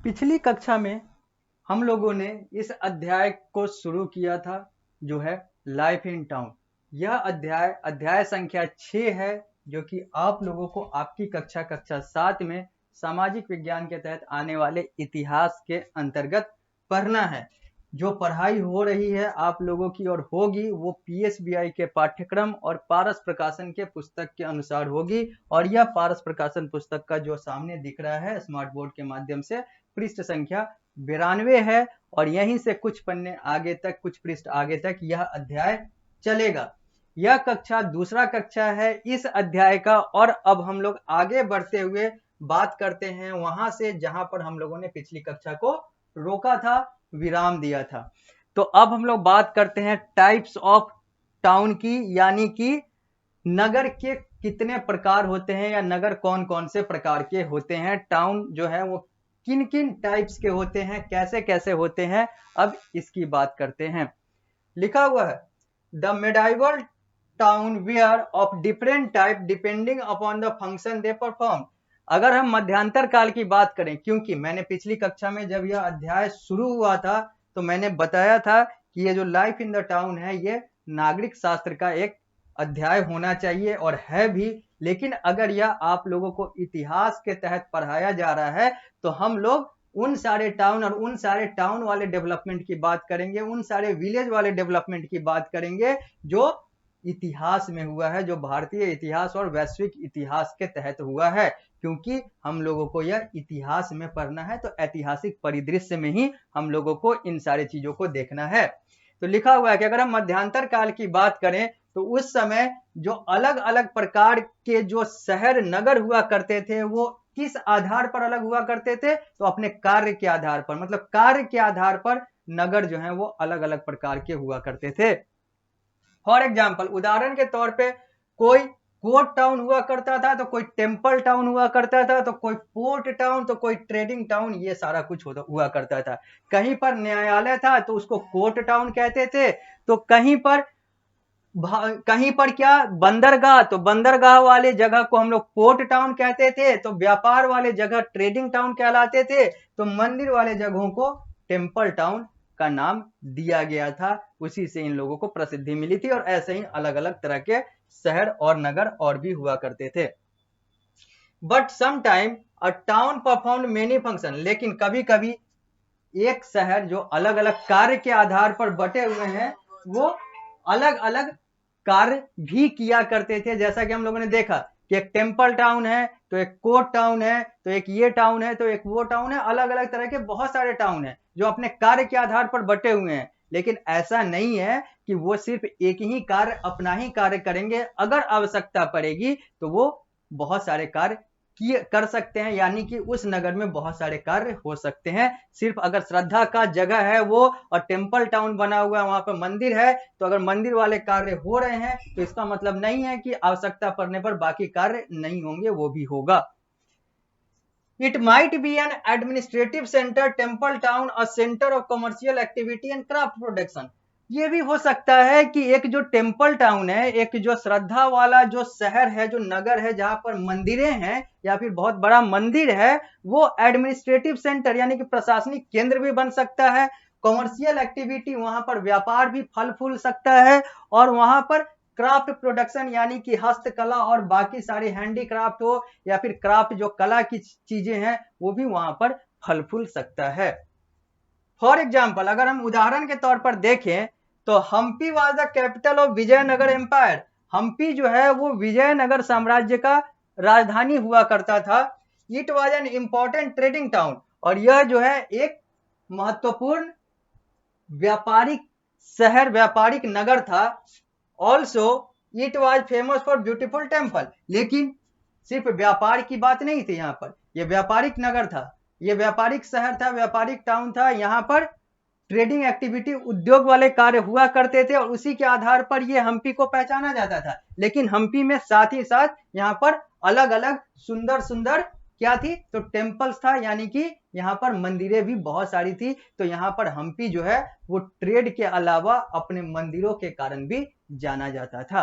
पिछली कक्षा में हम लोगों ने इस अध्याय को शुरू किया था जो है लाइफ इन टाउन। यह अध्याय अध्याय संख्या 6 है, जो कि आप लोगों को आपकी कक्षा 7 में सामाजिक विज्ञान के तहत आने वाले इतिहास के अंतर्गत पढ़ना है। जो पढ़ाई हो रही है आप लोगों की और होगी वो पीएसबीआई के पाठ्यक्रम और पारस प्रकाशन के पुस्तक के अनुसार होगी। और यह पारस प्रकाशन पुस्तक का जो सामने दिख रहा है स्मार्ट बोर्ड के माध्यम से पृष्ठ संख्या 92 है, और यहीं से कुछ पन्ने आगे तक, कुछ पृष्ठ आगे तक यह अध्याय चलेगा। यह कक्षा दूसरा कक्षा है इस अध्याय का, और अब हम लोग आगे बढ़ते हुए बात करते हैं वहां से जहां पर हम लोगों ने पिछली कक्षा को रोका था, विराम दिया था। तो अब हम लोग बात करते हैं टाइप्स ऑफ टाउन की, यानी कि नगर के कितने प्रकार होते हैं या नगर कौन कौन से प्रकार के होते हैं, टाउन जो है वो किन किन टाइप्स के होते हैं, कैसे कैसे होते हैं, अब इसकी बात करते हैं। लिखा हुआ है the medieval town were of different type depending upon the function they perform. अगर हम मध्यांतर काल की बात करें, क्योंकि मैंने पिछली कक्षा में जब यह अध्याय शुरू हुआ था तो मैंने बताया था कि ये जो लाइफ इन द टाउन है ये नागरिक शास्त्र का एक अध्याय होना चाहिए और है भी। लेकिन अगर यह आप लोगों को इतिहास के तहत पढ़ाया जा रहा है तो हम लोग उन सारे टाउन और उन सारे टाउन वाले डेवलपमेंट की बात करेंगे, उन सारे विलेज वाले डेवलपमेंट की बात करेंगे जो इतिहास में हुआ है, जो भारतीय इतिहास और वैश्विक इतिहास के तहत हुआ है। क्योंकि हम लोगों को यह इतिहास में पढ़ना है तो ऐतिहासिक परिदृश्य में ही हम लोगों को इन सारी चीजों को देखना है। तो लिखा हुआ है कि अगर हम मध्यांतर काल की बात करें तो उस समय जो अलग अलग प्रकार के जो शहर नगर हुआ करते थे वो किस आधार पर अलग हुआ करते थे, तो अपने कार्य के आधार पर, मतलब कार्य के आधार पर नगर जो है वो अलग अलग प्रकार के हुआ करते थे। फॉर एग्जाम्पल, उदाहरण के तौर पे कोई कोर्ट टाउन हुआ करता था, तो कोई टेम्पल टाउन हुआ करता था, तो कोई पोर्ट टाउन, तो कोई ट्रेडिंग टाउन, ये सारा कुछ हुआ करता था। कहीं पर न्यायालय था तो उसको कोर्ट टाउन कहते थे, तो कहीं पर क्या बंदरगाह, तो बंदरगाह वाले जगह को हम लोग पोर्ट टाउन कहते थे, तो व्यापार वाले जगह ट्रेडिंग टाउन कहलाते थे, तो मंदिर वाले जगहों को टेम्पल टाउन का नाम दिया गया था। उसी से इन लोगों को प्रसिद्धि मिली थी, और ऐसे ही अलग अलग तरह के शहर और नगर और भी हुआ करते थे। But sometime a town perform many function, लेकिन कभी कभी एक शहर जो अलग अलग कार्य के आधार पर बटे हुए हैं वो अलग अलग कार्य भी किया करते थे। जैसा कि हम लोगों ने देखा कि एक टेम्पल टाउन है, तो एक कोर्ट टाउन है, तो एक ये टाउन है, तो एक वो टाउन है। अलग अलग तरह के बहुत सारे टाउन है जो अपने कार्य के आधार पर बटे हुए हैं। लेकिन ऐसा नहीं है कि वो सिर्फ एक ही कार्य, अपना ही कार्य करेंगे। अगर आवश्यकता पड़ेगी तो वो बहुत सारे कार्य कर सकते हैं, यानी कि उस नगर में बहुत सारे कार्य हो सकते हैं। सिर्फ अगर श्रद्धा का जगह है वो और टेम्पल टाउन बना हुआ है, वहां पर मंदिर है, तो अगर मंदिर वाले कार्य हो रहे हैं तो इसका मतलब नहीं है कि आवश्यकता पड़ने पर बाकी कार्य नहीं होंगे, वो भी होगा। It might be an administrative center, temple town, a center of commercial activity and craft production. ये भी हो सकता है कि एक जो टेम्पल टाउन है, एक जो श्रद्धा वाला जो शहर है, जो नगर है जहां पर मंदिरें हैं या फिर बहुत बड़ा मंदिर है, वो एडमिनिस्ट्रेटिव सेंटर यानी कि प्रशासनिक केंद्र भी बन सकता है। कॉमर्शियल एक्टिविटी, वहां पर व्यापार भी फल फूल सकता है, और वहां पर क्राफ्ट प्रोडक्शन यानी कि हस्तकला और बाकी सारी हैंडीक्राफ्ट हो या फिर क्राफ्ट जो कला की चीजें हैं वो भी वहां पर फल फूल सकता है। फॉर एग्जाम्पल, अगर हम उदाहरण के तौर पर देखें तो Hampi was the capital of Vijayanagara empire. Hampi जो है वो विजयनगर साम्राज्य का राजधानी हुआ करता था। It was an important trading town, और यह जो है एक महत्वपूर्ण व्यापारिक शहर, व्यापारिक नगर था। Also it was famous for beautiful temple. लेकिन सिर्फ व्यापार की बात नहीं थी, यहाँ पर यह व्यापारिक नगर था, यह व्यापारिक शहर था, व्यापारिक टाउन था। यहाँ पर ट्रेडिंग एक्टिविटी, उद्योग वाले कार्य हुआ करते थे, और उसी के आधार पर यह हम्पी को पहचाना जाता था। लेकिन हम्पी में साथ ही साथ यहाँ पर अलग अलग सुंदर सुंदर क्या थी, तो टेम्पल्स था, यानी कि यहाँ पर मंदिरें भी बहुत सारी थी। तो यहाँ पर हम्पी जो है वो ट्रेड के अलावा अपने मंदिरों के कारण भी जाना जाता था।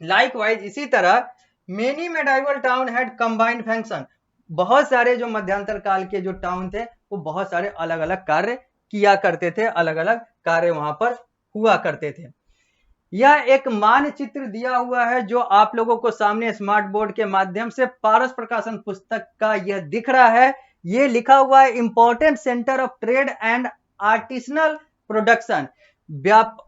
लाइकवाइज इसी तरह many medieval town had combined function. बहुत सारे जो मध्यांतर काल के जो टाउन थे वो बहुत सारे अलग अलग कार्य किया करते थे, अलग अलग कार्य वहां पर हुआ करते थे। यह एक मानचित्र दिया हुआ है जो आप लोगों को सामने स्मार्ट बोर्ड के माध्यम से पारस प्रकाशन पुस्तक का यह दिख रहा है। ये लिखा हुआ है important centre of trade and artisanal production.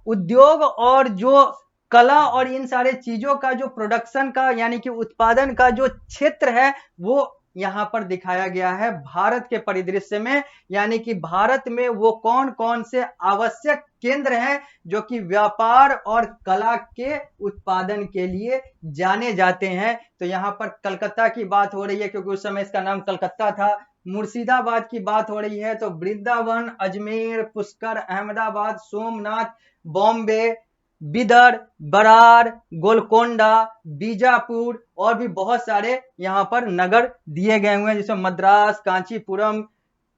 उद्योग और जो कला और इन सारे चीजों का जो प्रोडक्शन का यानी कि उत्पादन का जो क्षेत्र है वो यहां पर दिखाया गया है भारत के परिदृश्य में। यानी कि भारत में वो कौन कौन से आवश्यक केंद्र हैं जो कि व्यापार और कला के उत्पादन के लिए जाने जाते हैं। तो यहां पर कलकत्ता की बात हो रही है क्योंकि उस समय इसका नाम कलकत्ता था। मुर्शिदाबाद की बात हो रही है तो वृंदावन, अजमेर, पुष्कर, अहमदाबाद, सोमनाथ, बॉम्बे, बिदर, बरार, गोलकोंडा, बीजापुर और भी बहुत सारे यहाँ पर नगर दिए गए हुए हैं जैसे मद्रास, कांचीपुरम,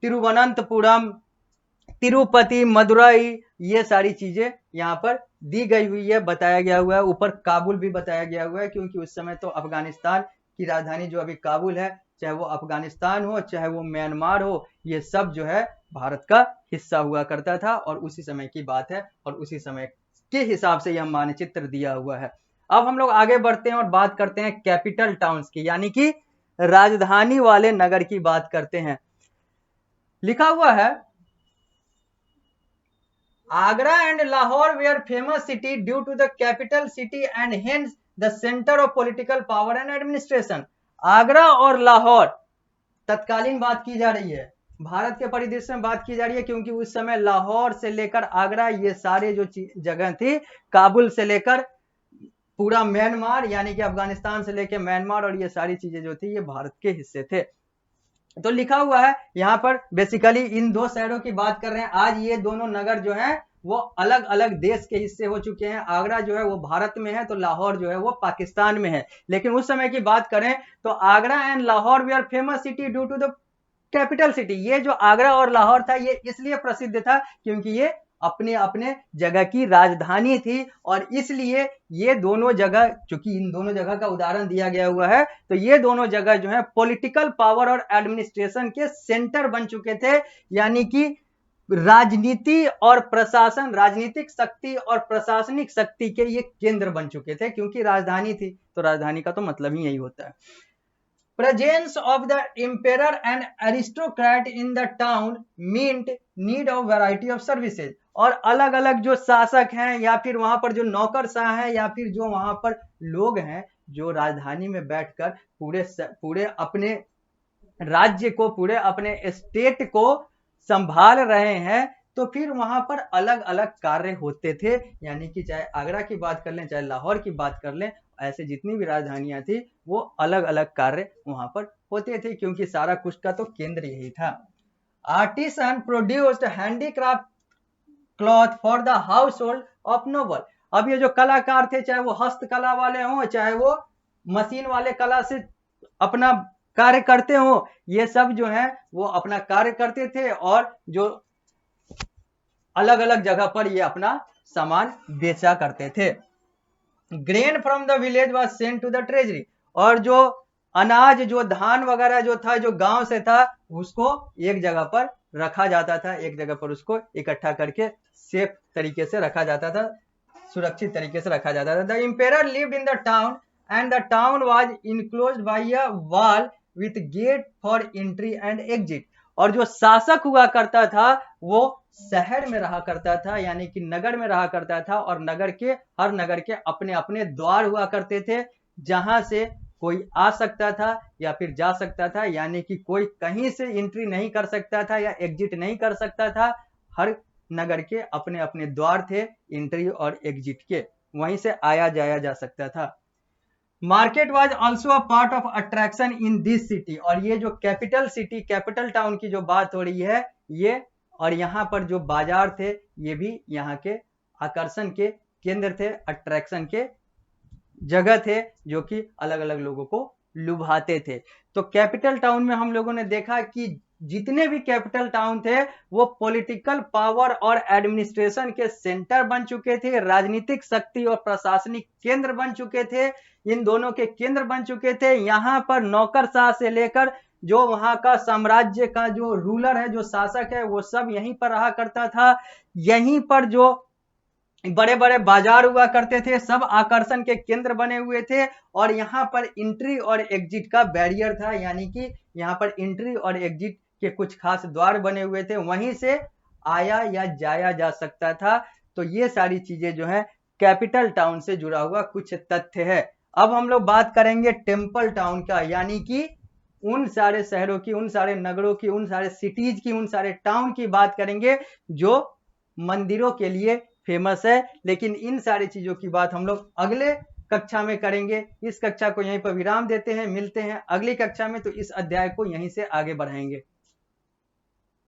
तिरुवनंतपुरम, तिरुपति, मदुरई, ये सारी चीजें यहाँ पर दी गई हुई है, बताया गया हुआ है। ऊपर काबुल भी बताया गया हुआ है क्योंकि उस समय तो अफगानिस्तान की राजधानी जो अभी काबुल है, चाहे वो अफगानिस्तान हो चाहे वो म्यांमार हो, ये सब जो है भारत का हिस्सा हुआ करता था और उसी समय की बात है और उसी समय के हिसाब से यह मानचित्र दिया हुआ है। अब हम लोग आगे बढ़ते हैं और बात करते हैं कैपिटल टाउन्स की, यानी कि राजधानी वाले नगर की बात करते हैं। लिखा हुआ है Agra and Lahore were famous city due to the capital city and hence the centre of political power and administration. Agra और लाहौर तत्कालीन बात की जा रही है, भारत के परिदृश्य में बात की जा रही है क्योंकि उस समय लाहौर से लेकर आगरा ये सारे जो जगह थी, काबुल से लेकर पूरा म्यांमार यानी कि अफगानिस्तान से लेकर म्यांमार और ये सारी चीजें जो थी ये भारत के हिस्से थे। तो लिखा हुआ है यहाँ पर बेसिकली इन दो शहरों की बात कर रहे हैं। आज ये दोनों नगर जो है वो अलग अलग देश के हिस्से हो चुके हैं। आगरा जो है वो भारत में है तो लाहौर जो है वो पाकिस्तान में है। लेकिन उस समय की बात करें तो Agra and Lahore we are famous city due to the capital city. ये जो आगरा और लाहौर था ये इसलिए प्रसिद्ध था क्योंकि ये अपने अपने जगह की राजधानी थी और इसलिए ये दोनों जगह, चूंकि इन दोनों जगह का उदाहरण दिया गया हुआ है, तो ये दोनों जगह जो है पॉलिटिकल पावर और एडमिनिस्ट्रेशन के सेंटर बन चुके थे। यानी कि राजनीति और प्रशासन, राजनीतिक शक्ति और प्रशासनिक शक्ति के ये केंद्र बन चुके थे क्योंकि राजधानी थी। तो राजधानी का तो मतलब ही यही होता है। Presence of the emperor and aristocrat in the town meant need of variety of services। और अलग अलग जो शासक हैं या फिर वहां पर जो नौकरशाह हैं या फिर जो वहां पर लोग हैं जो राजधानी में बैठकर पूरे अपने राज्य को, पूरे अपने स्टेट को संभाल रहे हैं, तो फिर वहां पर अलग अलग कार्य होते थे। यानी कि चाहे आगरा की बात कर लें चाहे लाहौर की बात कर लें, ऐसे जितनी भी राजधानियां थी वो अलग अलग कार्य वहां पर होते थे क्योंकि सारा कुछ का तो केंद्र यही था। Artisan produced handicraft cloth for the house hold of noble. अब ये जो कलाकार थे, चाहे वो हस्तकला वाले हों चाहे वो मशीन वाले कला से अपना कार्य करते हो, ये सब जो है वो अपना कार्य करते थे और जो अलग अलग जगह पर ये अपना सामान बेचा करते थे। Grain from the village was sent to the treasury. और जो अनाज, जो धान वगैरह जो था, जो गांव से था, उसको एक जगह पर रखा जाता था, एक जगह पर उसको इकट्ठा करके सेफ तरीके से रखा जाता था, सुरक्षित तरीके से रखा जाता था। The emperor lived in the town and the town was enclosed bye a wall with get for entry and exit. और जो शासक हुआ करता था वो शहर में रहा करता था, यानी कि नगर में रहा करता था और हर नगर के अपने अपने द्वार हुआ करते थे जहां से कोई आ सकता था या फिर जा सकता था। यानी कि कोई कहीं से एंट्री नहीं कर सकता था या एग्जिट नहीं कर सकता था। हर नगर के अपने अपने द्वार थे एंट्री और एग्जिट के, वहीं से आया जाया जा सकता था। Market was also a part of attraction in this city. और ये जो कैपिटल सिटी, कैपिटल टाउन की जो बात हो रही है, ये और यहाँ पर जो बाजार थे ये भी यहाँ के आकर्षण के केंद्र थे, अट्रैक्शन के जगह थे जो कि अलग अलग लोगों को लुभाते थे। तो कैपिटल टाउन में हम लोगों ने देखा कि जितने भी कैपिटल टाउन थे वो पॉलिटिकल पावर और एडमिनिस्ट्रेशन के सेंटर बन चुके थे, राजनीतिक शक्ति और प्रशासनिक केंद्र बन चुके थे, इन दोनों के केंद्र बन चुके थे। यहाँ पर नौकरशाह से लेकर जो वहां का साम्राज्य का जो रूलर है, जो शासक है, वो सब यहीं पर रहा करता था। यहीं पर जो बड़े बड़े बाजार हुआ करते थे, सब आकर्षण के केंद्र बने हुए थे, और यहाँ पर एंट्री और एग्जिट का बैरियर था, यानी कि यहाँ पर एंट्री और एग्जिट के कुछ खास द्वार बने हुए थे, वहीं से आया या जाया जा सकता था। तो ये सारी चीजें जो है कैपिटल टाउन से जुड़ा हुआ कुछ तथ्य है। अब हम लोग बात करेंगे टेम्पल टाउन का, यानी कि उन सारे शहरों की, उन सारे नगरों की, उन सारे सिटीज की, उन सारे टाउन की बात करेंगे जो मंदिरों के लिए फेमस है। लेकिन इन सारी चीजों की बात हम लोग अगले कक्षा में करेंगे। इस कक्षा को यहीं पर विराम देते हैं, मिलते हैं अगली कक्षा में, तो इस अध्याय को यहीं से आगे बढ़ाएंगे।